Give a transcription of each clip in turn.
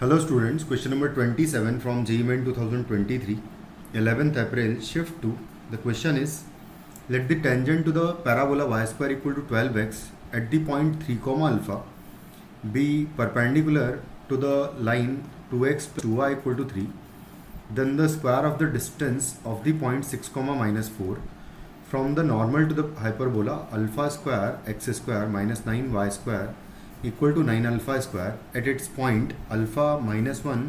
Hello students, question number 27 from JEE Main 2023, 11th April, shift 2. The question is, let the tangent to the parabola y square equal to 12x at the point 3 comma alpha be perpendicular to the line 2x plus 2y equal to 3. Then the square of the distance of the point 6 comma minus 4 from the normal to the hyperbola alpha square x square minus 9y square equal to 9 alpha square at its point alpha minus 1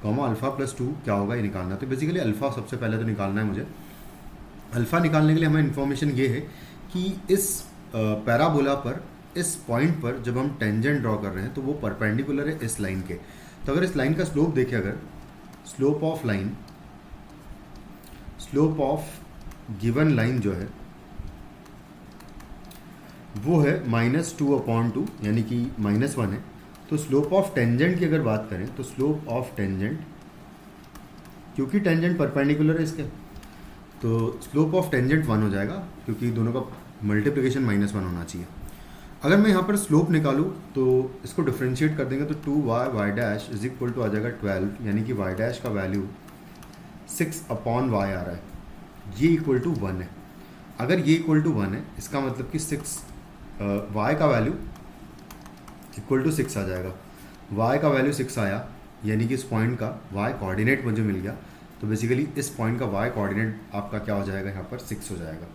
comma alpha plus 2 क्या होगा ये निकालना। तो basically alpha सबसे पहले तो निकालना है मुझे। अल्फा निकालने के लिए हमें इन्फॉर्मेशन ये है कि इस पैराबोला पर इस पॉइंट पर जब हम टेंजेंट ड्रॉ कर रहे हैं तो वो परपेंडिकुलर है इस लाइन के। तो अगर इस लाइन का स्लोप देखें, अगर स्लोप ऑफ गिवन लाइन जो है वो है -2/2 यानी कि -1 है। तो स्लोप ऑफ टेंजेंट की अगर बात करें तो स्लोप ऑफ टेंजेंट, क्योंकि टेंजेंट परपेंडिकुलर है इसके, तो स्लोप ऑफ टेंजेंट 1 हो जाएगा क्योंकि दोनों का मल्टीप्लिकेशन -1 होना चाहिए। अगर मैं यहाँ पर स्लोप निकालूँ तो इसको डिफ्रेंशिएट कर देंगे तो 2y dash is equal to आ जाएगा 12, यानी कि y डैश का वैल्यू 6/y आ रहा है, ये इक्वल टू 1 है। अगर ये इक्वल टू 1 है इसका मतलब कि y का वैल्यू इक्वल टू 6 आ जाएगा। y का वैल्यू 6 आया यानी कि इस पॉइंट का y कोऑर्डिनेट मुझे मिल गया। तो बेसिकली इस पॉइंट का y कोऑर्डिनेट आपका क्या हो जाएगा, यहाँ पर 6 हो जाएगा,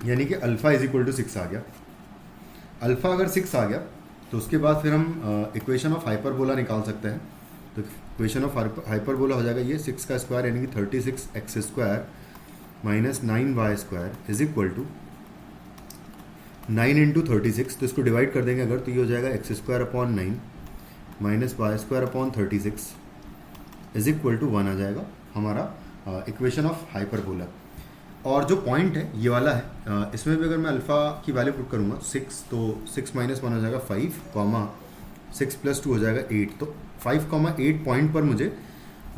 यानी कि अल्फा इज इक्वल टू 6 आ गया। अल्फा अगर 6 आ गया तो उसके बाद फिर हम इक्वेशन ऑफ हाइपरबोला निकाल सकते हैं। तो इक्वेशन ऑफ हाइपरबोला हो जाएगा ये 6 का स्क्वायर यानी कि 36x square minus 9y square is equal to 9 into 36। तो इसको डिवाइड कर देंगे अगर तो ये हो जाएगा x square upon 9 minus Y square upon 36 is equal to 1 आ जाएगा हमारा इक्वेशन ऑफ हाइपरबोला। और जो पॉइंट है ये वाला है, इसमें भी अगर मैं अल्फ़ा की वैल्यू पुट करूँगा 6, तो 6 माइनस 1 हो जाएगा 5 कॉमा 6 प्लस 2 हो जाएगा 8। तो 5,8 पॉइंट पर मुझे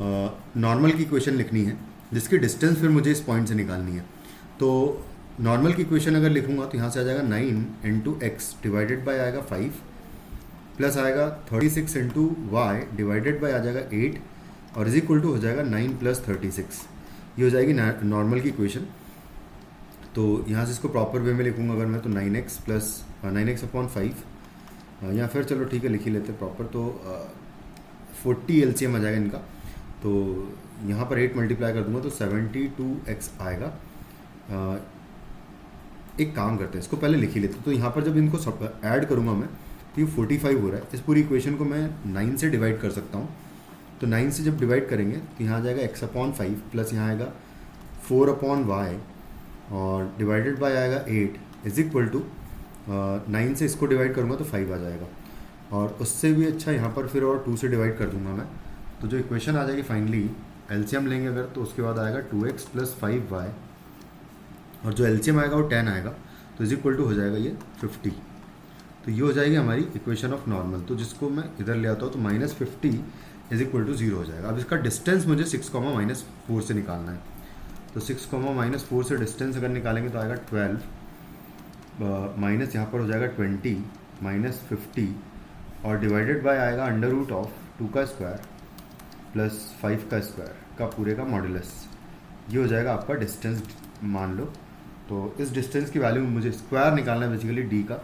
नॉर्मल की इक्वेशन लिखनी है जिसकी डिस्टेंस फिर मुझे इस पॉइंट से निकालनी है। तो नॉर्मल की इक्वेशन अगर लिखूंगा तो यहाँ से आ जाएगा 9 इंटू एक्स डिवाइडेड बाय आएगा 5 प्लस आएगा 36 इंटू वाई डिवाइडेड बाय आ जाएगा 8 और इज इक्वल टू हो जाएगा 9 प्लस 36। ये हो जाएगी नॉर्मल की इक्वेशन। तो यहाँ से इसको प्रॉपर वे में लिखूंगा अगर मैं तो 9x प्लस 9x अपॉन 5 या फिर चलो ठीक है लिख ही लेते प्रॉपर। तो 40 LCM आ जाएगा इनका। तो यहाँ पर 8 मल्टीप्लाई कर दूंगा तो 72x आएगा। एक काम करते हैं, इसको पहले लिख ही लेते हैं। तो यहाँ पर जब इनको ऐड करूँगा मैं तो ये 45 हो रहा है। इस पूरी इक्वेशन को मैं 9 से डिवाइड कर सकता हूँ। तो 9 से जब डिवाइड करेंगे तो यहाँ आ जाएगा x अपॉन 5 प्लस यहाँ आएगा 4/y और डिवाइडेड बाय आएगा 8 इज इक्वल टू 9 से इसको डिवाइड करूँगा तो 5 आ जाएगा। और उससे भी अच्छा यहाँ पर फिर और 2 से डिवाइड कर दूँगा मैं। तो जो इक्वेशन आ जाएगी फाइनली एलसीएम लेंगे अगर तो उसके बाद आएगा 2x प्लस 5y और जो एलसीएम आएगा वो 10 आएगा। तो इज इक्वल टू हो जाएगा ये 50। तो ये हो जाएगी हमारी इक्वेशन ऑफ नॉर्मल। तो जिसको मैं इधर ले आता हूँ तो -50 इज इक्वल टू 0 हो जाएगा। अब इसका डिस्टेंस मुझे 6,-4 से निकालना है। तो 6,-4 से डिस्टेंस अगर निकालेंगे तो आएगा 12 माइनस यहाँ पर हो जाएगा 20 माइनस 50 और डिवाइडेड बाय आएगा √2 का स्क्वायर प्लस 5 का स्क्वायर का पूरे का मॉडुलस। ये हो जाएगा आपका डिस्टेंस मान लो। तो इस डिस्टेंस की वैल्यू मुझे स्क्वायर निकालना है बेसिकली d का।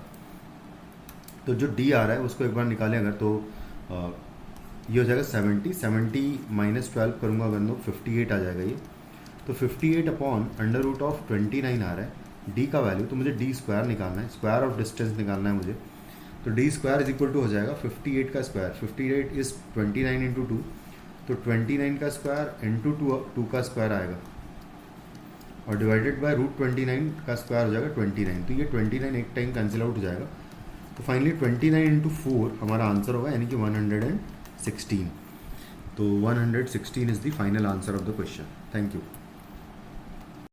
तो जो d आ रहा है उसको एक बार निकालें अगर तो ये हो जाएगा 70 माइनस 12 करूँगा अगर तो 58 आ जाएगा ये। तो 58 अपॉन √29 आ रहा है d का वैल्यू। तो मुझे d स्क्वायर निकालना है, स्क्वायर ऑफ डिस्टेंस निकालना है मुझे। तो d square is equal to हो जाएगा 58 का स्क्वायर, 58 इज 29 इंटू 2, तो 29 का स्क्वायर इंटू 2 का स्क्वायर आएगा और डिवाइडेड बाय √29 का स्क्वायर हो जाएगा 29। तो ये 29 एक टाइम कैंसिल आउट हो जाएगा। तो फाइनली 29 इंटू 4 हमारा आंसर होगा यानी कि 116। तो 116 is the final answer of the question. Thank you.